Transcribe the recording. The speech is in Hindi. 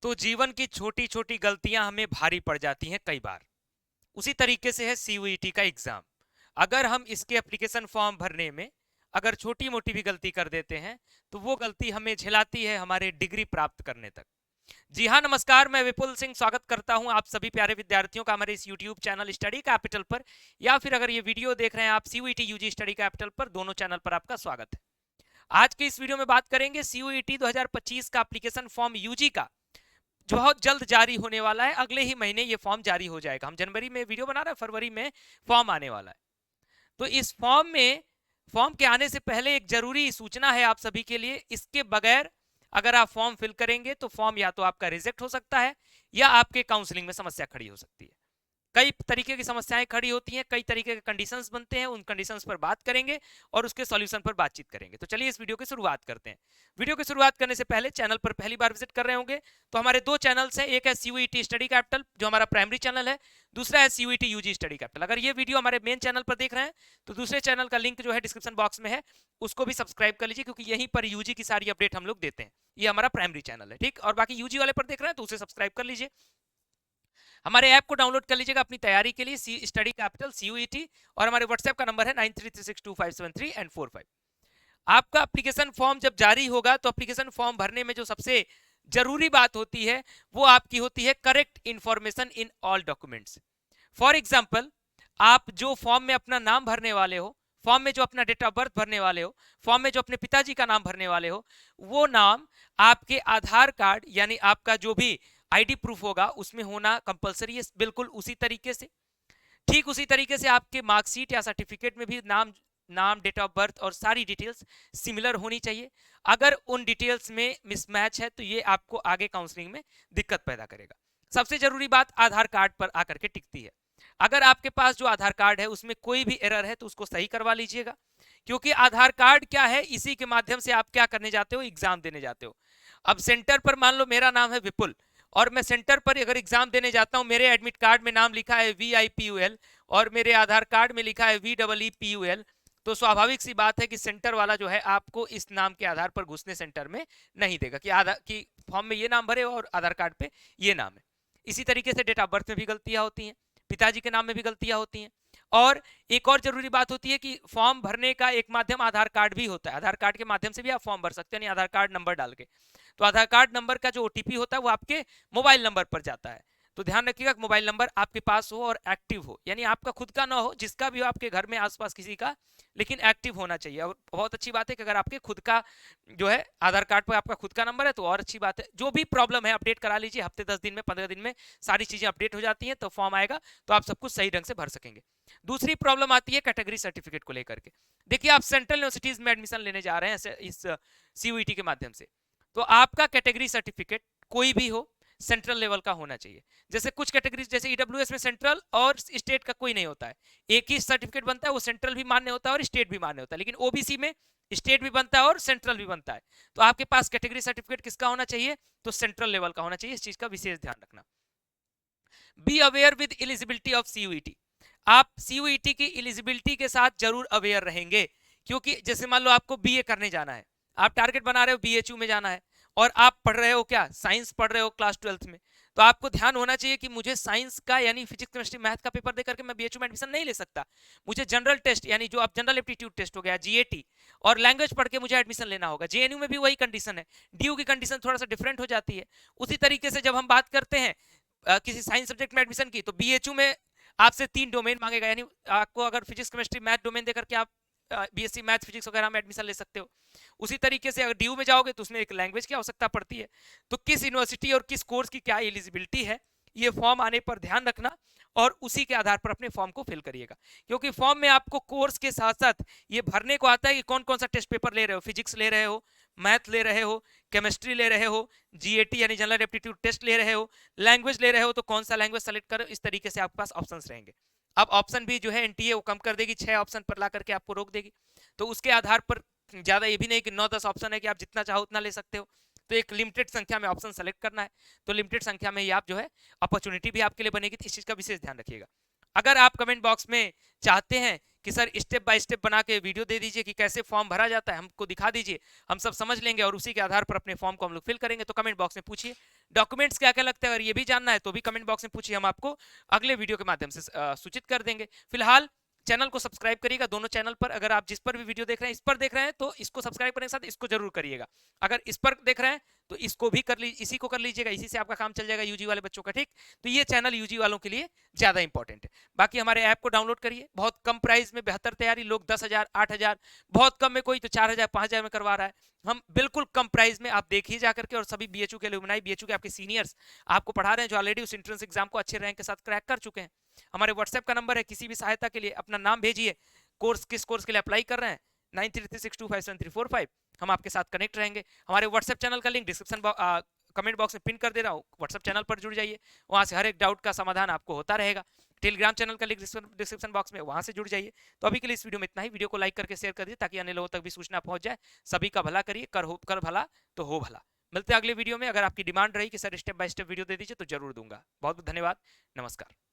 तो जीवन की छोटी छोटी गलतियां हमें भारी पड़ जाती हैं कई बार। उसी तरीके से है सीयूईटी का एग्जाम। अगर हम इसके एप्लीकेशन फॉर्म भरने में अगर छोटी मोटी भी गलती कर देते हैं तो वो गलती हमें झेलाती है हमारे डिग्री प्राप्त करने तक। जी हाँ, नमस्कार, मैं विपुल सिंह स्वागत करता हूं आप सभी प्यारे विद्यार्थियों का हमारे इस यूट्यूब चैनल स्टडी कैपिटल पर, या फिर अगर ये वीडियो देख रहे हैं आप सीयूईटी यूजी स्टडी कैपिटल पर, दोनों चैनल पर आपका स्वागत है। आज के इस वीडियो में बात करेंगे सीयूईटी 2025 का एप्लीकेशन फॉर्म यूजी का, जो बहुत जल्द जारी होने वाला है। अगले ही महीने ये फॉर्म जारी हो जाएगा। हम जनवरी में वीडियो बना रहे हैं, फरवरी में फॉर्म आने वाला है। तो इस फॉर्म के आने से पहले एक जरूरी सूचना है आप सभी के लिए। इसके बगैर अगर आप फॉर्म फिल करेंगे तो फॉर्म या तो आपका रिजेक्ट हो सकता है या आपके काउंसलिंग में समस्या खड़ी हो सकती है। कई तरीके की समस्याएं खड़ी होती हैं, कई तरीके के कंडीशंस बनते हैं, उन कंडीशंस पर बात करेंगे और उसके सॉल्यूशन पर बातचीत करेंगे। तो चलिए इस वीडियो की शुरुआत करते हैं। वीडियो की शुरुआत करने से पहले चैनल पर पहली बार विजिट कर रहे होंगे तो हमारे दो चैनल्स हैं। एक है सीयूईटी स्टडी कैपिटल जो हमारा प्राइमरी चैनल है, दूसरा है सीयूईटी यूजी स्टडी कैपिटल। अगर ये वीडियो हमारे मेन चैनल पर देख रहे हैं तो दूसरे चैनल का लिंक जो है डिस्क्रिप्शन बॉक्स में है, उसको भी सब्सक्राइब कर लीजिए क्योंकि यहीं पर यूजी की सारी अपडेट हम लोग देते हैं। ये हमारा प्राइमरी चैनल है, ठीक। और बाकी यूजी वाले पर देख रहे हैं तो उसे सब्सक्राइब कर लीजिए। हमारे ऐप को डाउनलोड कर लीजिएगा अपनी तैयारी के लिए, सी स्टडी कैपिटल सीयूईटी। और हमारे व्हाट्सएप का नंबर है 93362573 आपका एप्लीकेशन फॉर्म जब जारी होगा तो एप्लीकेशन फॉर्म भरने में जो सबसे जरूरी बात होती है वो आपकी होती है correct information in all documents. For example, आप जो फॉर्म में अपना नाम भरने वाले हो, फॉर्म में जो अपना डेट ऑफ बर्थ भरने वाले हो, फॉर्म में जो अपने पिताजी का नाम भरने वाले हो, वो नाम आपके आधार कार्ड यानी आपका जो भी आईडी प्रूफ होगा उसमें होना कंपलसरी है। बिल्कुल उसी तरीके से, ठीक उसी तरीके से आपके मार्कशीट या सर्टिफिकेट में भी नाम डेट ऑफ बर्थ और सारी डिटेल्स सिमिलर होनी चाहिए। अगर उन डिटेल्स में मिसमैच है तो ये आपको आगे काउंसलिंग में दिक्कत पैदा करेगा। सबसे जरूरी बात आधार कार्ड पर आकर के टिकती है। अगर आपके पास जो आधार कार्ड है उसमें कोई भी एरर है तो उसको सही करवा लीजिएगा, क्योंकि आधार कार्ड क्या है, इसी के माध्यम से आप क्या करने जाते हो, एग्जाम देने जाते हो। अब सेंटर पर मान लो मेरा नाम है विपुल और मैं सेंटर पर अगर एग्जाम देने जाता हूं, मेरे एडमिट कार्ड में नाम लिखा है VIPUL और मेरे आधार कार्ड में लिखा है VEEPUL, तो स्वाभाविक सी बात है कि सेंटर वाला जो है आपको इस नाम के आधार पर घुसने सेंटर में नहीं देगा कि आधार की फॉर्म में ये नाम भरे और आधार कार्ड पे ये नाम है। इसी तरीके से डेट ऑफ बर्थ में भी गलतियां होती हैं, पिताजी के नाम में भी गलतियां होती हैं। और एक और जरूरी बात होती है कि फॉर्म भरने का एक माध्यम आधार कार्ड भी होता है। आधार कार्ड के माध्यम से भी आप फॉर्म भर सकते हैं, आधार कार्ड नंबर डाल के। तो आधार कार्ड नंबर का जो ओटीपी होता है वो आपके मोबाइल नंबर पर जाता है। तो ध्यान रखिएगा कि मोबाइल नंबर आपके पास हो और एक्टिव हो, यानी आपका खुद का ना हो, जिसका भी हो आपके घर में आसपास किसी का, लेकिन एक्टिव होना चाहिए। और बहुत अच्छी बात है कि अगर आपके खुद का जो है आधार कार्ड पर आपका खुद का नंबर है तो और अच्छी बात है। जो भी प्रॉब्लम है अपडेट करा लीजिए, हफ्ते 10 दिन में 15 दिन में सारी चीजें अपडेट हो जाती हैं, तो फॉर्म आएगा तो आप सब कुछ सही ढंग से भर सकेंगे। दूसरी प्रॉब्लम आती है कैटेगरी सर्टिफिकेट को लेकर के। देखिए, आप सेंट्रल यूनिवर्सिटीज में एडमिशन लेने जा रहे हैं इस सीयूईटी के माध्यम से, तो आपका कैटेगरी सर्टिफिकेट कोई भी हो, सेंट्रल लेवल का होना चाहिए। जैसे कुछ कैटेगरीज, जैसे ईडब्ल्यूएस में सेंट्रल और स्टेट का कोई नहीं होता है, एक ही सर्टिफिकेट बनता है, वो सेंट्रल भी मान्य होता है और स्टेट भी मान्य होता है। लेकिन ओबीसी में स्टेट भी बनता है और सेंट्रल भी बनता है। तो आपके पास कैटेगरी सर्टिफिकेट किसका होना चाहिए, तो सेंट्रल लेवल का होना चाहिए। इस चीज का विशेष ध्यान रखना। Be aware with eligibility of CUET. आप सीयूईटी की एलिजिबिलिटी के साथ जरूर अवेयर रहेंगे, क्योंकि जैसे मान लो आपको बीए करने जाना है, आप टारगेट बना रहे हो बीएचयू में जाना है और आप पढ़ रहे हो क्या, साइंस पढ़ रहे हो क्लास 12th में, तो आपको ध्यान होना चाहिए कि मुझे साइंस का यानी फिजिक्स केमिस्ट्री मैथ का पेपर देकर के मैं बीएचयू में एडमिशन नहीं ले सकता। मुझे जनरल टेस्ट यानी जो आप जनरल एप्टीट्यूड टेस्ट हो गया जीएटी और लैंग्वेज पढ़ के मुझे एडमिशन लेना होगा। जेएनयू में भी वही कंडीशन है, डीयू की कंडीशन थोड़ा सा डिफरेंट हो जाती है। उसी तरीके से जब हम बात करते हैं किसी साइंस सब्जेक्ट में एडमिशन की, तो बीएचयू में आपसे 3 डोमेन मांगेगा, यानी आपको अगर फिजिक्स केमिस्ट्री मैथ डोमेन देकर के आप बीएससी मैथ फिजिक्स वगैरह में एडमिशन ले सकते हो। उसी तरीके से अगर डीयू में जाओगे तो उसमें एक लैंग्वेज की आवश्यकता पड़ती है। तो किस यूनिवर्सिटी और किस कोर्स की क्या एलिजिबिलिटी है, ये फॉर्म आने पर ध्यान रखना और उसी के आधार पर अपने फॉर्म को फिल करिएगा। क्योंकि फॉर्म में आपको कोर्स के साथ साथ ये भरने को आता है कि कौन कौन सा टेस्ट पेपर ले रहे हो, फिजिक्स ले रहे हो, मैथ ले रहे हो, केमिस्ट्री ले रहे हो, जीएटी यानी जनरल एप्टीट्यूड टेस्ट ले रहे हो, लैंग्वेज ले रहे हो, तो कौन सा लैंग्वेज सेलेक्ट करो। इस तरीके से आपके पास ऑप्शंस रहेंगे। अब ऑप्शन भी जो है एनटीए वो कम कर देगी, 6 ऑप्शन पर ला करके आपको रोक देगी। तो उसके आधार पर ज्यादा ये भी नहीं कि 9-10 ऑप्शन है कि आप जितना चाहो उतना ले सकते हो। तो एक लिमिटेड संख्या में ऑप्शन सेलेक्ट करना है, तो लिमिटेड संख्या में ही आप जो है अपॉर्चुनिटी भी आपके लिए बनेगी। तो इस चीज का विशेष ध्यान रखिएगा। अगर आप कमेंट बॉक्स में चाहते हैं कि सर स्टेप बाय स्टेप बना के वीडियो दे दीजिए कि कैसे फॉर्म भरा जाता है, हमको दिखा दीजिए, हम सब समझ लेंगे और उसी के आधार पर अपने फॉर्म को हम लोग फिल करेंगे। तो कमेंट बॉक्स में पूछिए डॉक्यूमेंट्स क्या क्या लगता है, अगर ये भी जानना है तो भी कमेंट बॉक्स में पूछिए, हम आपको अगले वीडियो के माध्यम से सूचित कर देंगे। फिलहाल चैनल को सब्सक्राइब करिएगा दोनों चैनल पर, अगर आप जिस पर भी वीडियो देख रहे हैं, इस पर देख रहे हैं तो इसको सब्सक्राइब करने के साथ इसको जरूर करिएगा, अगर इस पर देख रहे हैं तो इसको भी कर लीजिए, इसी को कर लीजिएगा, इसी से आपका काम चल जाएगा यूजी वाले बच्चों का, ठीक। तो ये चैनल यूजी वालों के लिए ज्यादा इंपॉर्टेंट है। बाकी हमारे ऐप को डाउनलोड करिए, बहुत कम प्राइस में बेहतर तैयारी, लोग 10,000 8,000, बहुत कम में कोई तो 4,000 5,000 में करवा रहा है, हम बिल्कुल कम प्राइस में, आप देखिए जाकर के। और सभी बीएचयू के एलुमनाई, बीएचयू के आपके सीनियर्स आपको पढ़ा रहे हैं, जो ऑलरेडी उस एंट्रेंस एग्जाम को अच्छे रैंक के साथ क्रैक कर चुके हैं। हमारे व्हाट्सएप का नंबर है, किसी भी सहायता के लिए अपना नाम भेजिए, कोर्स किस कोर्स के लिए अप्लाई कर रहे हैं, 9336257345, हम आपके साथ कनेक्ट रहेंगे। हमारे व्हाट्सएप चैनल का लिंक डिस्क्रिप्शन कमेंट बॉक्स में पिन कर दे रहा हूँ, व्हाट्सएप चैनल पर जुड़ जाइए, वहां से हर एक डाउट का समाधान आपको होता रहेगा। टेलीग्राम चैनल का लिंक डिस्क्रिप्शन बॉक्स में, वहां से जुड़ जाइए। तो अभी के लिए इस वीडियो में इतना ही, वीडियो को लाइक करके शेयर कर दीजिए ताकि अन्य लोगों तक भी सूचना पहुंच जाए। सभी का भला करिए, कर भला तो हो भला। मिलते हैं अगले वीडियो में। अगर आपकी डिमांड रही कि sir step by step video दे दीजिए तो जरूर दूंगा। बहुत बहुत धन्यवाद, नमस्कार।